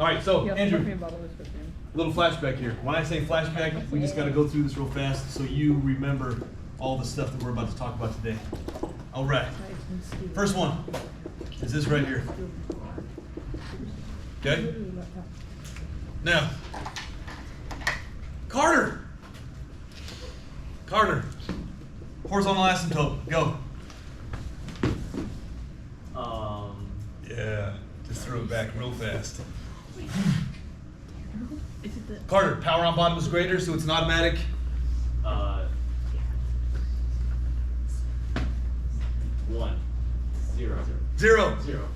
All right, so Yeah, Andrew, talking about all this with him. little flashback here. When I say flashback, we just got to go through this real fast so you remember all the stuff that we're about to talk about today. All right. First one is this right here. Okay? Now, Carter, horizontal asymptote, go. Yeah, just throw it back real fast. Carter, power on bottom is greater, so it's an automatic. 1, 0. 0. 0.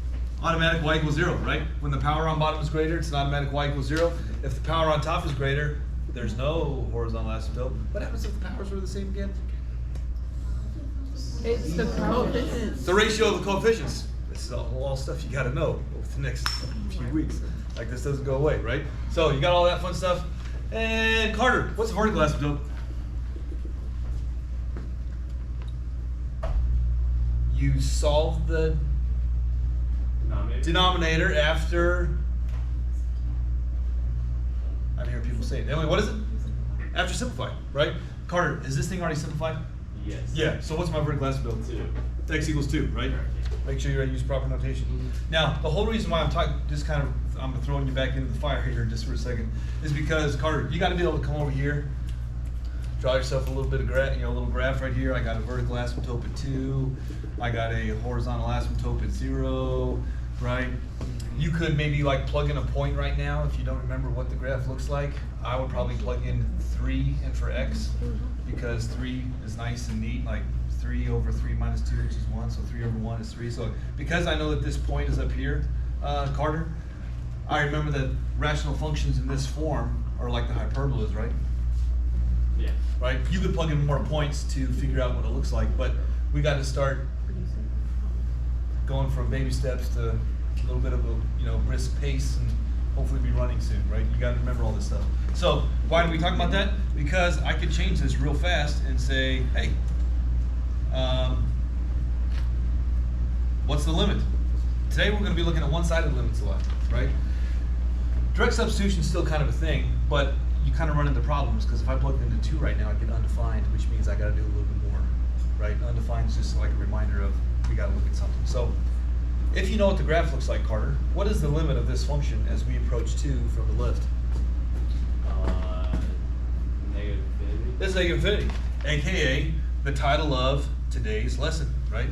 Automatic y equals 0, right? When the power on bottom is greater, it's an automatic y equals 0. If the power on top is greater, there's no horizontal asymptote. What happens if the powers are the same again? It's the coefficients. It's the ratio of the coefficients. This is all stuff you got to know over the next few weeks. Like this doesn't go away, right? So you got all that fun stuff. And Carter, what's the vertical asymptote? You solve the denominator after. I hear people say it. Anyway, what is it? After simplify, right? Carter, is this thing already simplified? Yes. Yeah. So what's my vertical asymptote? 2. X equals 2, right? Make sure you use proper notation. Now, the whole reason why I'm talking, just kind of, I'm throwing you back into the fire here just for a second, is because Carter, you got to be able to come over here, draw yourself a little bit of graph, a little graph right here. I got a vertical asymptote at 2. I got a horizontal asymptote at 0, right? You could maybe like plug in a point right now if you don't remember what the graph looks like. I would probably plug in 3 in for X because 3 is nice and neat, like 3 over 3 minus 2, which is 1, so 3 over 1 is 3. So because I know that this point is up here, Carter, I remember that rational functions in this form are like the hyperbolas, right? Yeah. Right? You could plug in more points to figure out what it looks like, but we got to start going from baby steps to a little bit of a brisk pace and hopefully be running soon, right? You got to remember all this stuff. So why do we talk about that? Because I could change this real fast and say, hey, what's the limit? Today we're going to be looking at one-sided limits a lot, right? Direct substitution is still kind of a thing, but you kind of run into problems because if I plug into 2 right now, I get undefined, which means I got to do a little bit more, right? Undefined is just like a reminder of we got to look at something. So if you know what the graph looks like, Carter, what is the limit of this function as we approach 2 from the left? Negative infinity. This is negative infinity, aka the title of today's lesson, right?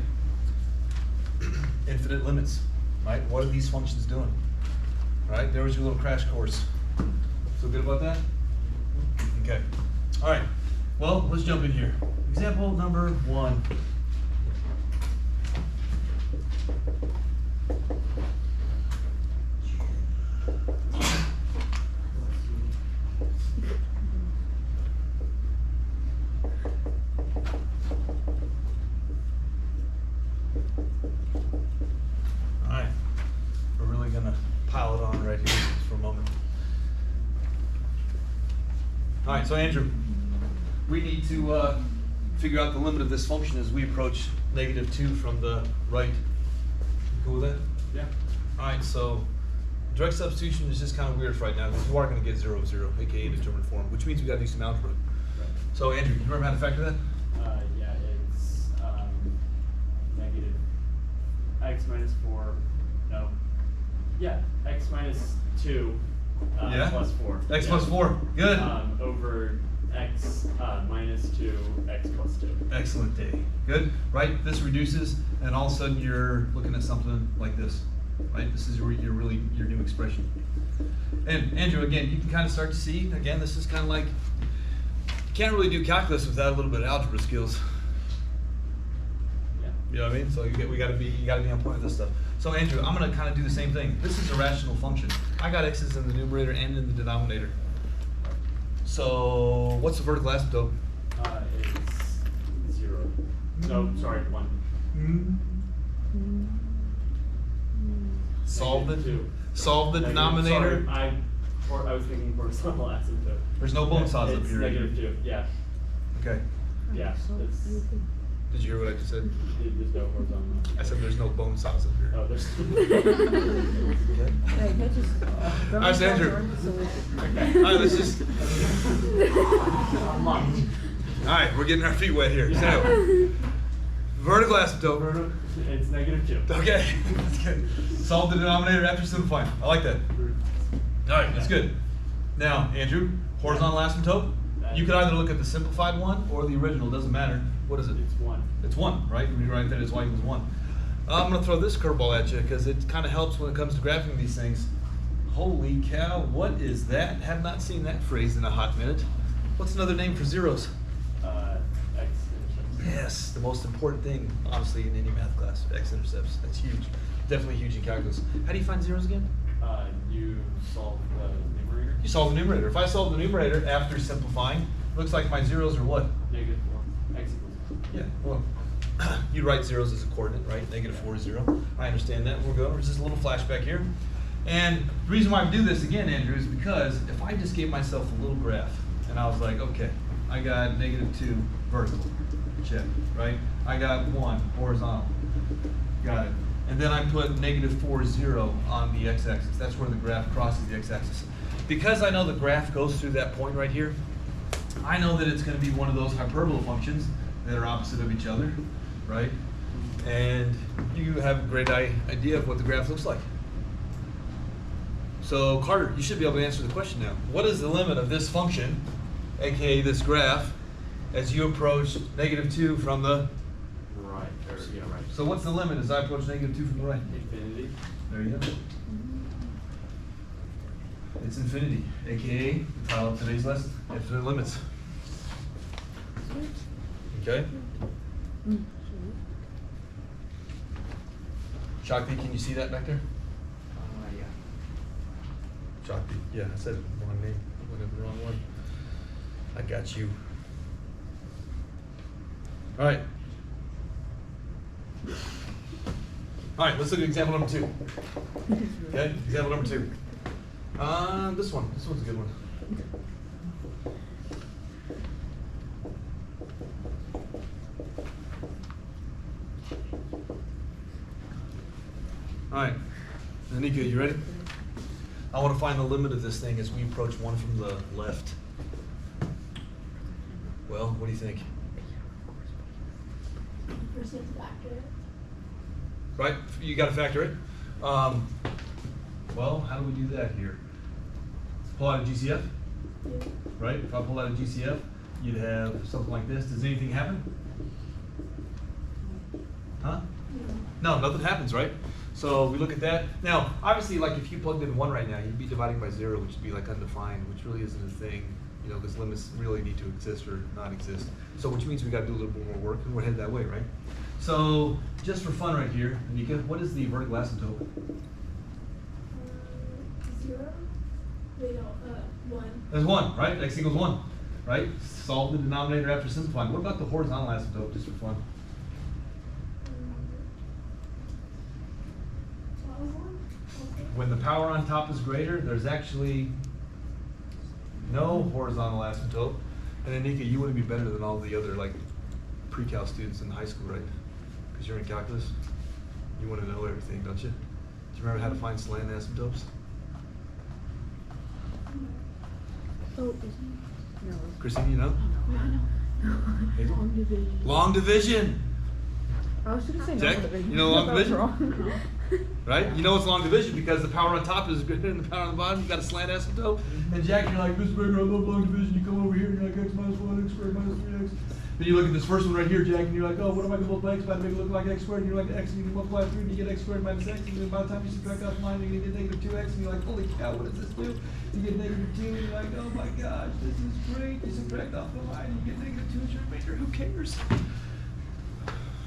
Infinite limits, right? What are these functions doing? Right, there was your little crash course. Feel good about that? Okay. All right. Well, let's jump in here. Example number 1. All right. We're really gonna pile it on right here just for a moment. All right, so Andrew, we need to figure out the limit of this function as we approach negative 2 from the right. You cool with that? Yeah. All right, so direct substitution is just kind of weird for right now because you are going to get 0, 0, aka determinate form, which means we got to do some algebra. Right. So Andrew, you remember how to factor that? Yeah, it's negative x minus 4. No. Yeah, x minus 2 Yeah. plus 4. X Yeah. plus 4. Good. Over x minus 2 x plus 2. Excellent day. Good. Right? This reduces, and all of a sudden you're looking at something like this. Right? This is your new expression. And Andrew, again, you can kind of start to see, again, this is kind of like, you can't really do calculus without a little bit of algebra skills. Yeah. You know what I mean? So you gotta be on point with this stuff. So Andrew, I'm gonna kind of do the same thing. This is a rational function. I got x's in the numerator and in the denominator. So what's the vertical asymptote? It's 0. No, sorry, 1. Solve the Negative 2. solve the Negative- denominator. Sorry, I was thinking horizontal asymptote. There's no bone saws up It's here. negative 2. Yeah. Okay. Yeah. It's Did you hear what I just said? There's no horizontal. I said there's no bone saws up here. Oh, there's. Hey, that just. All right, so Andrew. All right, let's just. I'm locked. All right, we're getting our feet wet here. So, vertical asymptote. It's -2. Okay, that's good. Solve the denominator after simplifying. I like that. All right, that's good. Now, Andrew, horizontal asymptote. You could either look at the simplified one or the original. Doesn't matter. What is it? It's 1. It's 1, right? When you write that as y equals 1. I'm going to throw this curveball at you because it kind of helps when it comes to graphing these things. Holy cow, what is that? Have not seen that phrase in a hot minute. What's another name for zeros? X-intercepts. Yes, the most important thing, honestly, in any math class, x-intercepts. That's huge. Definitely huge in calculus. How do you find zeros again? You solve the numerator. You solve the numerator. If I solve the numerator after simplifying, looks like my zeros are what? -4. X equals. Yeah, well, you write zeros as a coordinate, right? -4 is 0. I understand that. We'll go over just a little flashback here. And the reason why I do this again, Andrew, is because if I just gave myself a little graph and I was like, okay, I got -2 vertical, check, right? I got 1 horizontal, got it. And then I put -4, 0 on the x-axis. That's where the graph crosses the x-axis. Because I know the graph goes through that point right here, I know that it's going to be one of those hyperbola functions that are opposite of each other, right? And you have a great idea of what the graph looks like. So Carter, you should be able to answer the question now. What is the limit of this function, aka this graph, as you approach -2 from the Right. Or, yeah, right. So what's the limit as I approach -2 from the right? Infinity. There you go. It's infinity, aka the title of today's lesson, infinite limits. Okay? Shakti, can you see that back there? Yeah. Shakti, yeah, I said the wrong name. I went over the wrong one. I got you. All right. All right, let's look at example number 2. Okay, example number 2. This one. This one's a good one. All right, Anika, you ready? I want to find the limit of this thing as we approach 1 from the left. Well, what do you think? First you have to factor it. Right, you got to factor it. Well, how do we do that here? Pull out a GCF, Yeah. right? If I pull out a GCF, you'd have something like this. Does anything happen? Huh? No, nothing happens, right? So we look at that. Now, obviously, like if you plugged in 1 right now, you'd be dividing by 0, which would be like undefined, which really isn't a thing. You know, because limits really need to exist or not exist. So which means we got to do a little bit more work, and we're headed that way, right? So just for fun right here, Anika, what is the vertical asymptote? 0. Wait, no, 1. There's 1, right? X equals 1, right? Solve the denominator after simplifying. What about the horizontal asymptote, just for fun? What was 1? Okay. When the power on top is greater, there's actually no horizontal asymptote. And Anika, you want to be better than all the other like pre-cal students in high school, right? Because you're in calculus. You want to know everything, don't you? Do you remember how to find slant asymptotes? Oh, no. Christine, you know? Hazel? Long division. Long division, I was gonna say Jack, long division. you know long I thought I was division? wrong. right? You know it's long division because the power on top is greater than the power on the bottom. You got a slant asymptote. And Jack, you're like, Mr. Baker, I love long division. You come over here and you're like x minus 1, x squared minus 3x. Then you look at this first one right here, Jack, and you're like, oh, what am I going to multiply x by to make it look like x squared? And you're like, x, and you can multiply 3 and you get x squared minus x. And then by the time you subtract off 9, you're going to get -2x. And you're like, holy cow, what does this do? You get -2, and you're like, oh my gosh, this is great. You subtract off the line, and you get -2 as your remainder. Who cares?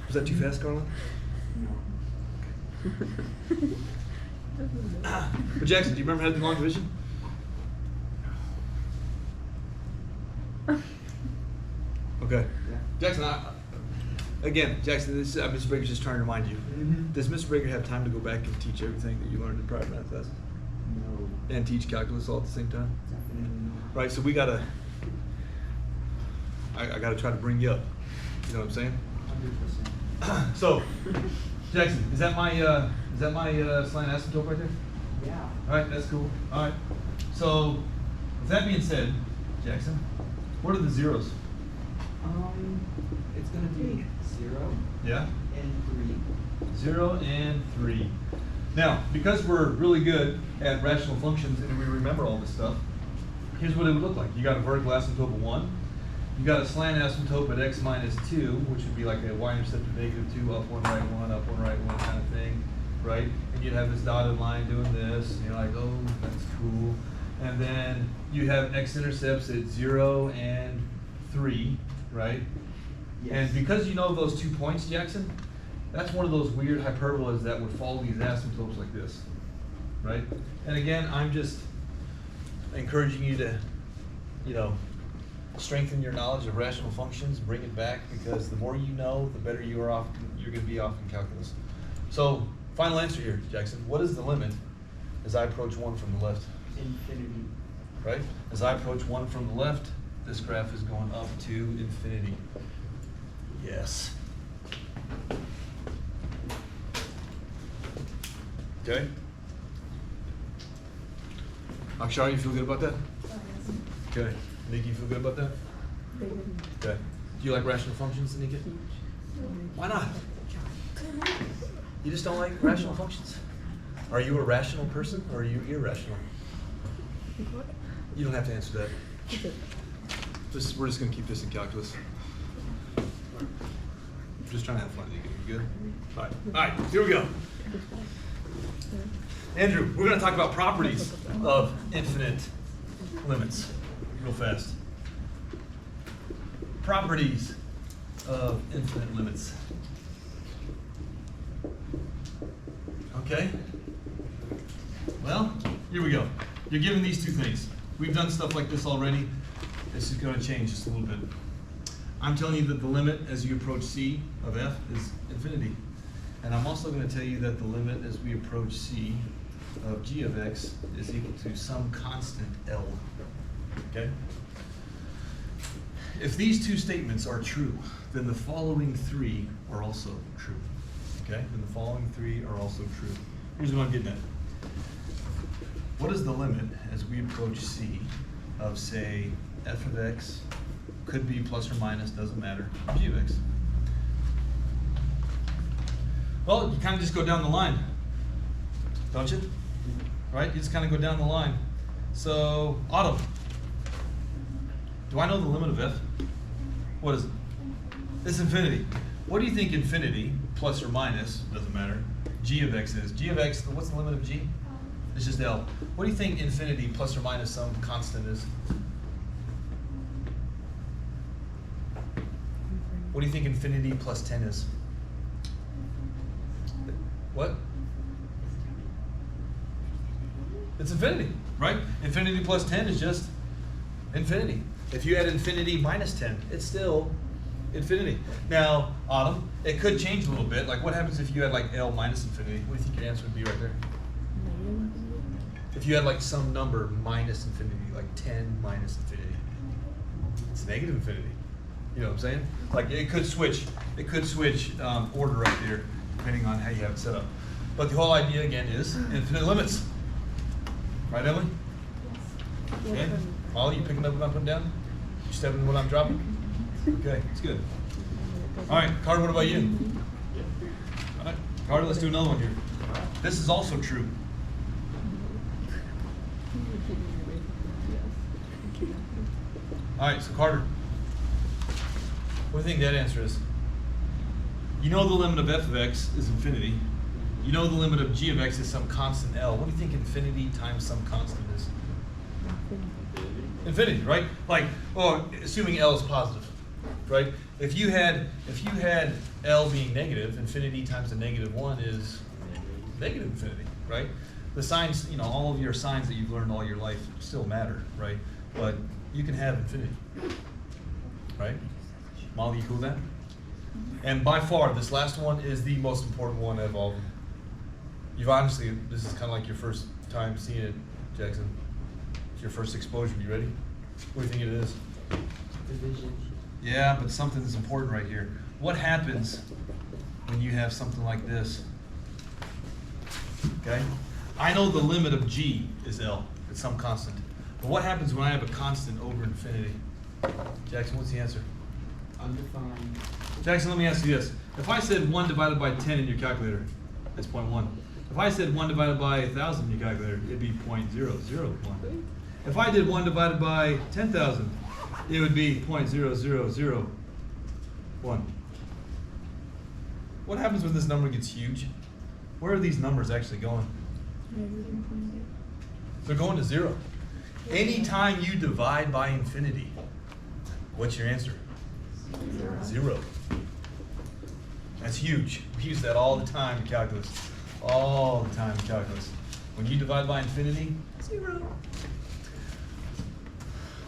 Was that too fast, Carla? But Jackson, do you remember how to do long division? Okay. Yeah. Jackson, again, Jackson, this Mr. Baker's just trying to remind you. Does Mr. Baker have time to go back and teach everything that you learned in private math classes? No. And teach calculus all at the same time? Definitely not. Right, so we gotta, I gotta try to bring you up. You know what I'm saying? 100%. So, Jackson, is that my slant asymptote right there? Yeah. All right, that's cool. All right. So, with that being said, Jackson, what are the zeros? It's gonna be 0 Yeah. and 3. 0 and 3. Now, because we're really good at rational functions and we remember all this stuff, here's what it would look like. You got a vertical asymptote of 1. You got a slant asymptote at x minus 2, which would be like a y-intercept of -2, up 1, right 1, up 1, right 1 kind of thing, right? And you'd have this dotted line doing this, and you're like, oh, that's cool. And then you have x-intercepts at 0 and 3, right? Yes. And because you know those 2 points, Jackson, that's one of those weird hyperbolas that would follow these asymptotes like this, right? And again, I'm just encouraging you to, strengthen your knowledge of rational functions, bring it back, because the more you know, the better you're going to be off in calculus. So, final answer here, Jackson. What is the limit as I approach 1 from the left? Infinity. Right? As I approach 1 from the left, this graph is going up to infinity. Yes. Okay? Akshar, you feel good about that? Okay. Nikki, you feel good about that? Okay. Do you like rational functions, Nikki? Why not? You just don't like rational functions? Are you a rational person or are you irrational? You don't have to answer that. We're just going to keep this in calculus. I'm just trying to have fun. You good? All right, here we go. Andrew, we're going to talk about properties of infinite limits real fast. Properties of infinite limits. Okay? Well, here we go. You're given these 2 things. We've done stuff like this already. This is going to change just a little bit. I'm telling you that the limit as you approach c of f is infinity. And I'm also going to tell you that the limit as we approach c of g of x is equal to some constant L. Okay? If these 2 statements are true, then the following 3 are also true. Okay? Then the following 3 are also true. Here's what I'm getting at. What is the limit as we approach c of, say, f of x, could be plus or minus, doesn't matter, g of x? Well, you kind of just go down the line, don't you? Right? You just kind of go down the line. So, Autumn, do I know the limit of f? What is it? It's infinity. What do you think infinity, plus or minus, doesn't matter, g of x is? G of x, what's the limit of g? It's just L. What do you think infinity plus or minus some constant is? What do you think infinity plus 10 is? What? It's infinity, right? Infinity plus 10 is just infinity. If you add infinity minus 10, it's still infinity. Now, Autumn, it could change a little bit. Like, what happens if you had like L minus infinity? What do you think your answer would be right there? If you had like some number minus infinity, like 10 minus infinity, it's negative infinity. You know what I'm saying? Like it could switch order up there depending on how you have it set up. But the whole idea again is infinite limits. Right, Emily? Okay. Molly, you picking up what I'm putting down? You stepping in what I'm dropping? Okay, it's good. All right, Carter, what about you? All right, Carter, let's do another one here. This is also true. All right, so Carter, what do you think that answer is? You know the limit of f of x is infinity. You know the limit of g of x is some constant L. What do you think infinity times some constant is? Infinity, right? Like, well, assuming L is positive, right? If you had L being negative, infinity times the -1 is negative infinity, right? The signs, all of your signs that you've learned all your life still matter, right? But you can have infinity, right? Molly, you cool with that? And by far, this last one is the most important one of all of them. You've honestly, this is kind of like your first time seeing it, Jackson. It's your first exposure. You ready? What do you think it is? Division. Yeah, but something is important right here. what happens when you have something like this? Okay? I know the limit of G is L, it's some constant. But what happens when I have a constant over infinity? Jackson, what's the answer? Undefined. Jackson, let me ask you this. If I said 1 divided by 10 in your calculator, it's 0.1. If I said 1 divided by 1,000 in your calculator, it'd be 0.001. If I did 1 divided by 10,000, it would be 0.0001. What happens when this number gets huge? Where are these numbers actually going? They're going to 0. Anytime you divide by infinity, what's your answer? 0. That's huge. We use that all the time in calculus. All the time in calculus. When you divide by infinity, 0.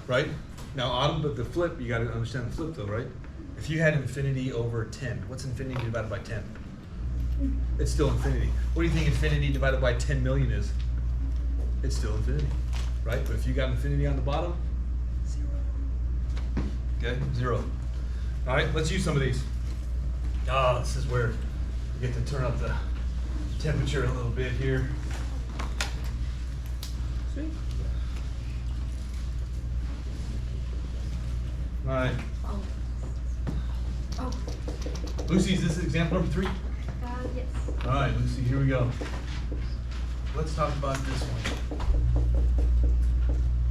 Right? Now, Autumn, but the flip, you got to understand the flip though, right? If you had infinity over 10, what's infinity divided by 10? It's still infinity. What do you think infinity divided by 10 million is? It's still infinity, right? But if you got infinity on the bottom, 0. Okay, 0. All right, let's use some of these. Ah, this is where we get to turn up the temperature a little bit here. Sweet. All right, Oh. Lucy, is this example number 3? Yes. All right, Lucy, here we go. Let's talk about this one.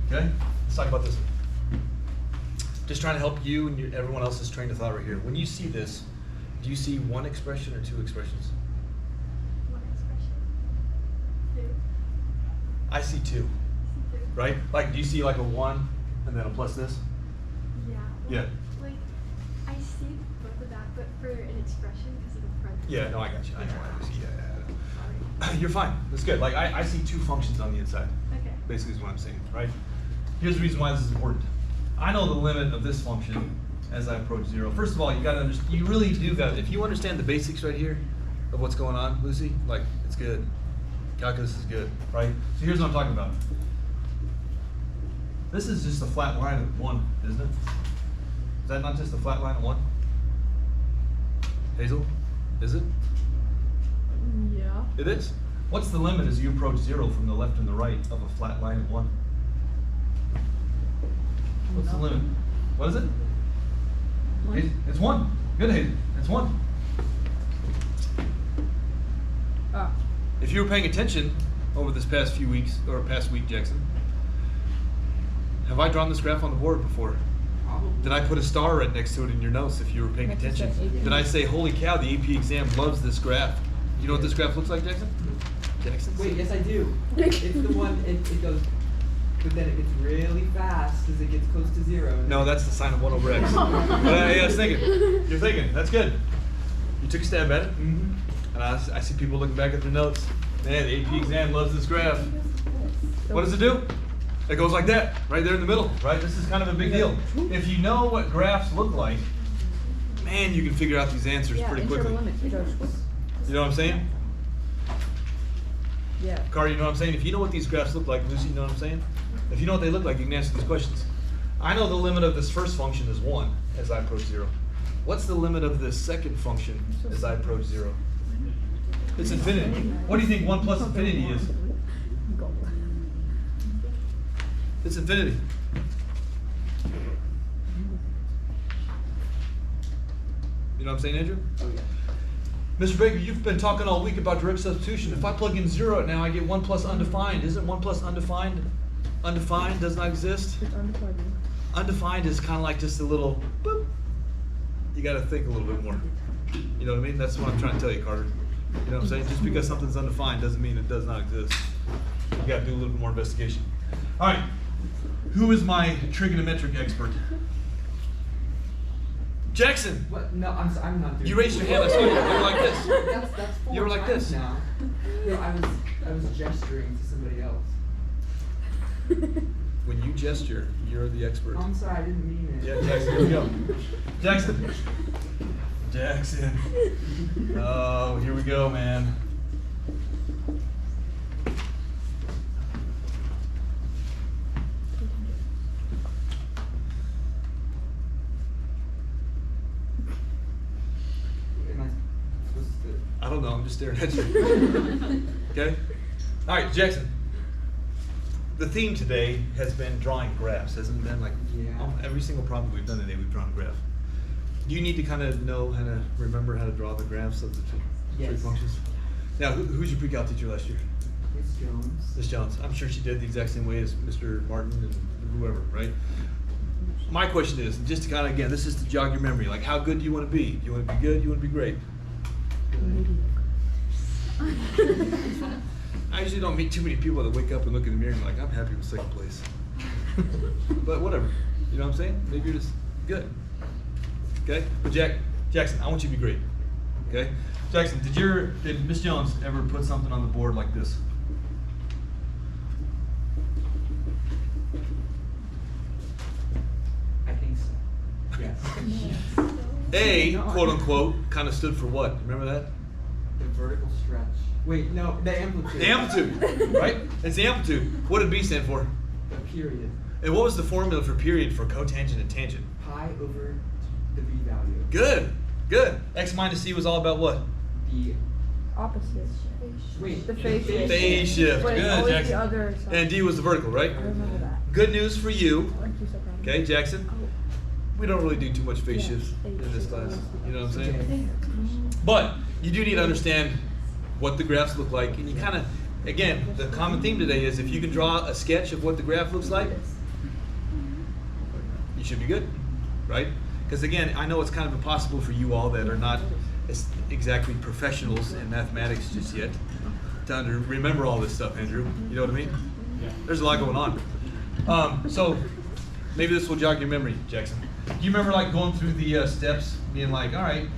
Okay, let's talk about this one. Just trying to help you and everyone else's train of thought right here. When you see this, do you see one expression or 2 expressions? One expression. 2. I see 2, right? Like, do you see like a 1 and then a plus this? Yeah. Yeah. Like, I see both of that, but for an expression because of the front. Yeah, no, I got you. I know. I see. Yeah. Sorry. You're fine. That's good. Like, I see 2 functions on the inside. Okay. Basically is what I'm saying, right? Here's the reason why this is important. I know the limit of this function as I approach 0. First of all, you gotta understand, you really do gotta, if you understand the basics right here of what's going on, Lucy, like, it's good. Calculus is good, right? So here's what I'm talking about. This is just a flat line of 1, isn't it? Is that not just a flat line of 1? Hazel, is it? Yeah. It is. What's the limit as you approach 0 from the left and the right of a flat line of 1? What's the limit? What is it? One. It's 1. Good, Hayden. It's 1. Ah. If you were paying attention over this past few weeks, or past week, Jackson, have I drawn this graph on the board before? Probably. Did I put a star right next to it in your notes if you were paying Next to attention? the AP. Did I say, holy cow, the AP exam loves this graph? You know what this graph looks like, Jackson? Jackson? Wait, yes I do. It's the one, it goes, but then it gets really fast as it gets close to 0. No, that's the sign of 1 over x. Yeah, I was thinking. You're thinking. That's good. You took a stab at it. Mm-hmm. And I see people looking back at their notes. Man, the AP exam loves this graph. What does it do? It goes like that, right there in the middle, right? This is kind of a big deal. If you know what graphs look like, man, you can figure out these answers Yeah, pretty internal quickly. limits. It goes whoop. You know what I'm saying? Yeah. Carter, you know what I'm saying? If you know what these graphs look like, Lucy, you know what I'm saying? If you know what they look like, you can answer these questions. I know the limit of this first function is 1 as I approach 0. What's the limit of this second function as I approach 0? It's infinity. What do you think 1 plus infinity is? It's infinity. You know what I'm saying, Andrew? Oh yeah. Mr. Baker, you've been talking all week about direct substitution. If I plug in 0 now, I get 1 plus undefined. Isn't 1 plus undefined? Undefined does not exist. It's undefined. Undefined is kind of like just a little boop. You got to think a little bit more. You know what I mean? That's what I'm trying to tell you, Carter. You know what I'm saying? Just because something's undefined doesn't mean it does not exist. You got to do a little bit more investigation. All right. Who is my trigonometric expert? Jackson. What? No, I'm not doing You raised your hand. I saw you. You were like this. That's 4 You were like times this. now. No, I was gesturing to somebody else. When you gesture, you're the expert. I'm sorry, I didn't mean it. Yeah, Jackson, here we go. Jackson. Jackson. Oh, here we go, man. I don't know, I'm just staring at you. Okay? All right, Jackson. The theme today has been drawing graphs, hasn't it been? Like, Yeah. every single problem we've done today, we've drawn a graph. Do you need to kind of know how to remember how to draw the graphs of the three Yes. functions? Now, who's your pre-cal teacher last year? Miss Jones. Miss Jones. I'm sure she did the exact same way as Mr. Martin and whoever, right? My question is, just to kind of, again, this is to jog your memory, like how good do you want to be? Do you want to be good? Do you want to be great? I usually don't meet too many people that wake up and look in the mirror and be like, I'm happy with second place. But whatever, you know what I'm saying? Maybe you're just good. Okay? But Jackson, I want you to be great. Okay? Jackson, did Miss Jones ever put something on the board like this? I think so. Yes. A, quote unquote, kind of stood for what? Remember that? The vertical stretch. Wait, no, the amplitude. The amplitude, right? It's the amplitude. What did B stand for? The period. And what was the formula for period for cotangent and tangent? Pi over the B value. Good, good. X minus C was all about what? The Opposite. wait. The phase shift. Phase shift. But it's Good, always Jackson. the other side. And D was the vertical, right? I remember that. Good news for you. Aren't you so proud of me? Okay, Jackson. Oh. We don't really do too much phase Yeah, shifts phase in this shift. class. You know what I'm Okay. saying? But you do need to understand what the graphs look like. And you kind of, again, the common theme today is if you can draw a sketch of what the graph looks like, you should be good, right? Because again, I know it's kind of impossible for you all that are not exactly professionals in mathematics just yet to remember all this stuff, Andrew. You know what I mean? Yeah. There's a lot going on. So maybe this will jog your memory, Jackson. Do you remember like going through the steps, being like, all right,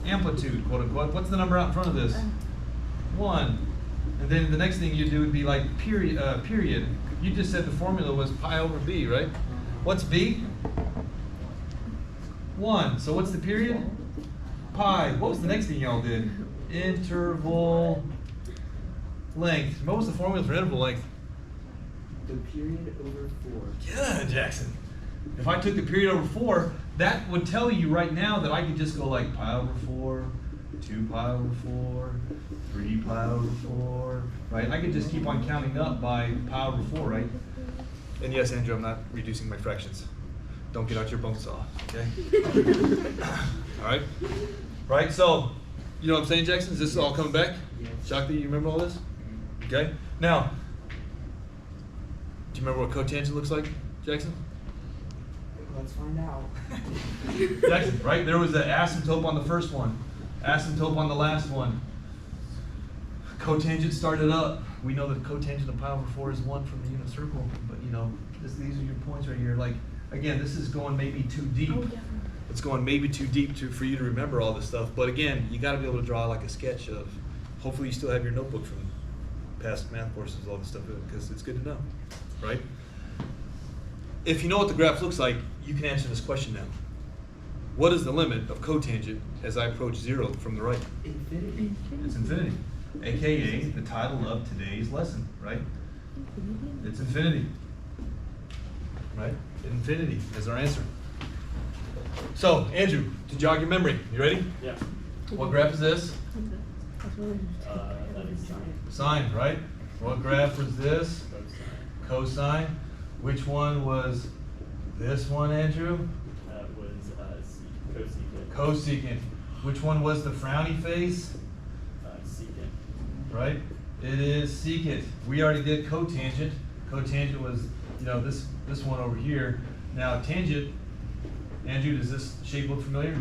amplitude, quote unquote. What's the number out in front of this? 1. And then the next thing you do would be like period. Period. You just said the formula was pi over b, right? What's b? 1. So what's the period? Pi. What was the next thing y'all did? Interval length. What was the formula for interval length? The period over 4. Good, Jackson. If I took the period over 4, that would tell you right now that I could just go like pi over 4, 2 pi over 4, 3 pi over 4, right? I could just keep on counting up by pi over 4, right? And yes, Andrew, I'm not reducing my fractions. Don't get out your bone saw, okay? All right? Right, so, you know what I'm saying, Jackson? Is this all coming back? Yes. Shakti, you remember all this? Okay? Now, do you remember what cotangent looks like, Jackson? Let's find out. Jackson, right? There was an asymptote on the first one, asymptote on the last one. Cotangent started up. We know that cotangent of pi over 4 is 1 from the unit circle, but you know, these are your points right here. Like, again, this is going maybe too deep. Oh, yeah. It's going maybe too deep for you to remember all this stuff. But again, you got to be able to draw like a sketch of. Hopefully, you still have your notebook from past math courses, all this stuff, because it's good to know, right? If you know what the graph looks like, you can answer this question now. What is the limit of cotangent as I approach 0 from the right? Infinity. It's infinity, aka the title of today's lesson, right? It's infinity, right? Infinity is our answer. So, Andrew, to jog your memory, you ready? Yeah. What graph is this? That is sine. Sine, right? What graph was this? Cosine. Cosine. Which one was this one, Andrew? That was cosecant. Cosecant. Which one was the frowny face? Secant. Right? It is secant. We already did cotangent. Cotangent was, you know, this one over here. Now tangent, Andrew, does this shape look familiar?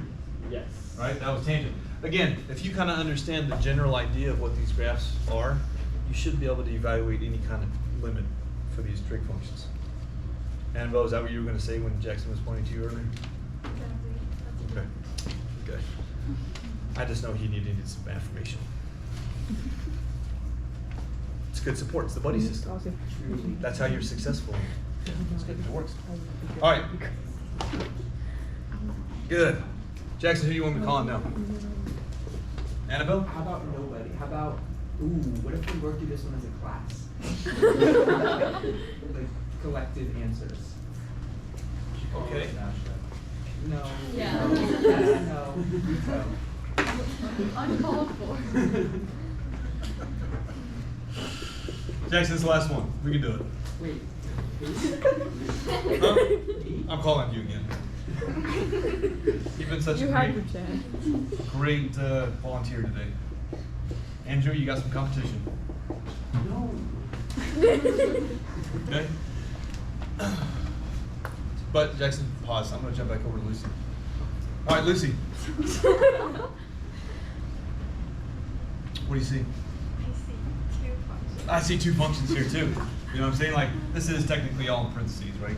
Yes. Right? That was tangent. Again, if you kind of understand the general idea of what these graphs are, you should be able to evaluate any kind of limit for these trig functions. Annabelle, is that what you were going to say when Jackson was pointing to you earlier? Exactly. Okay. Okay. I just know he needed some affirmation. It's good support. It's the buddy system. Awesome. Truly. That's how you're successful. Yeah, it's good. It works. All right. Good. Jackson, who do you want me to call on now? Annabelle? How about nobody? How about, what if we work through this one as a class? Like collective answers. Okay. No. Yeah. No. No. Uncalled for. Jackson, this is the last one. We can do it. Wait. Huh? I'm calling you again. You've been such You a had great, your chance. great volunteer today. Andrew, you got some competition. No. Okay? But Jackson, pause. I'm gonna jump back over to Lucy. All right, Lucy. What do you see? I see 2 functions. I see 2 functions here too. You know what I'm saying? Like, this is technically all in parentheses, right?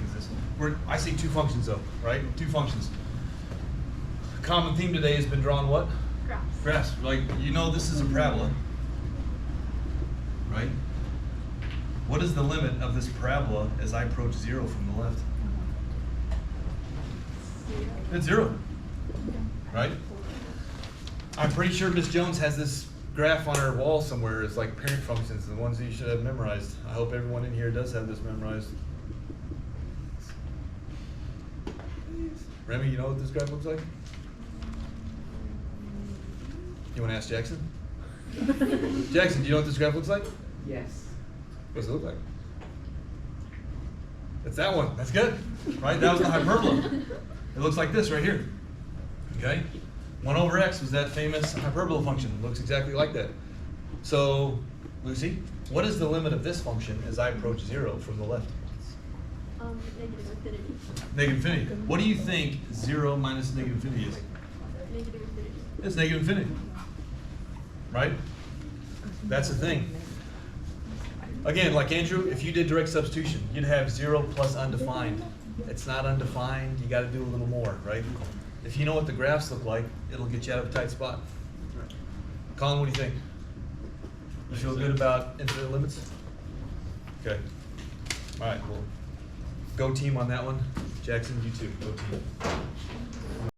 Because I see 2 functions though, right? 2 functions. Common theme today has been drawn what? Graphs. Graphs. Like, you know this is a parabola, right? What is the limit of this parabola as I approach 0 from the left? It's 0, right? I'm pretty sure Miss Jones has this graph on her wall somewhere. It's like parent functions, the ones that you should have memorized. I hope everyone in here does have this memorized. Remy, you know what this graph looks like? You want to ask Jackson? Jackson, do you know what this graph looks like? Yes. What does it look like? It's that one. That's good, right? That was the hyperbola. It looks like this right here. Okay? 1 over x was that famous hyperbola function. It looks exactly like that. So, Lucy, what is the limit of this function as I approach 0 from the left? Negative infinity. Negative infinity. What do you think 0 minus negative infinity is? Negative infinity. It's negative infinity. Right? That's the thing. Again, like Andrew, if you did direct substitution, you'd have 0 plus undefined. It's not undefined, you gotta do a little more, right? If you know what the graphs look like, it'll get you out of a tight spot. Colin, what do you think? You feel good about infinite limits? Okay. All right, well, go team on that one. Jackson, you too, go team.